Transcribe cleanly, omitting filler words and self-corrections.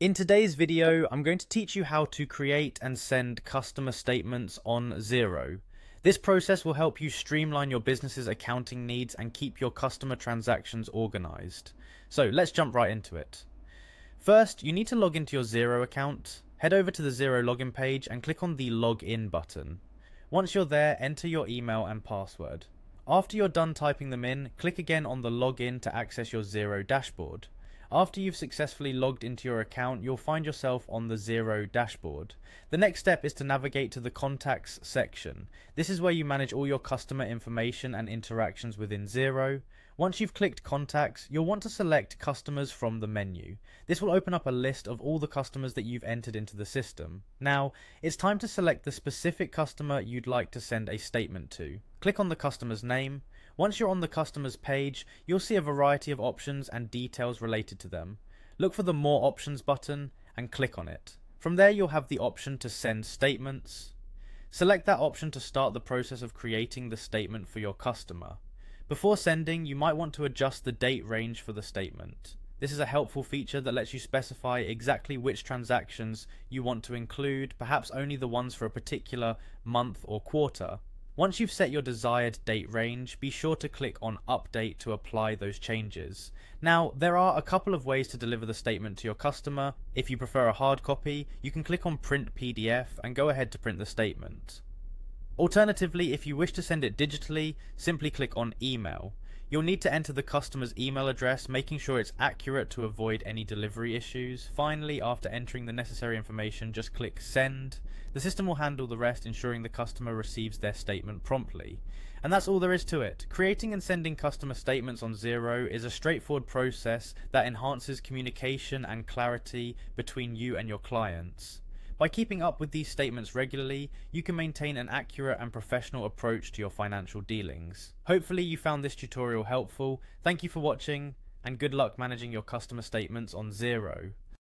In today's video, I'm going to teach you how to create and send customer statements on Xero. This process will help you streamline your business's accounting needs and keep your customer transactions organized. So let's jump right into it. First, you need to log into your Xero account. Head over to the Xero login page and click on the Login button. Once you're there, enter your email and password. After you're done typing them in, click again on the Login to access your Xero dashboard. After you've successfully logged into your account, you'll find yourself on the Xero dashboard. The next step is to navigate to the Contacts section. This is where you manage all your customer information and interactions within Xero. Once you've clicked Contacts, you'll want to select Customers from the menu. This will open up a list of all the customers that you've entered into the system. Now, it's time to select the specific customer you'd like to send a statement to. Click on the customer's name. Once you're on the customer's page, you'll see a variety of options and details related to them. Look for the More Options button and click on it. From there, you'll have the option to send statements. Select that option to start the process of creating the statement for your customer. Before sending, you might want to adjust the date range for the statement. This is a helpful feature that lets you specify exactly which transactions you want to include, perhaps only the ones for a particular month or quarter. Once you've set your desired date range, be sure to click on Update to apply those changes. Now, there are a couple of ways to deliver the statement to your customer. If you prefer a hard copy, you can click on Print PDF and go ahead to print the statement. Alternatively, if you wish to send it digitally, simply click on Email. You'll need to enter the customer's email address, making sure it's accurate to avoid any delivery issues. Finally, after entering the necessary information, just click Send. The system will handle the rest, ensuring the customer receives their statement promptly. And that's all there is to it. Creating and sending customer statements on Xero is a straightforward process that enhances communication and clarity between you and your clients. By keeping up with these statements regularly, you can maintain an accurate and professional approach to your financial dealings. Hopefully you found this tutorial helpful. Thank you for watching, and good luck managing your customer statements on Xero.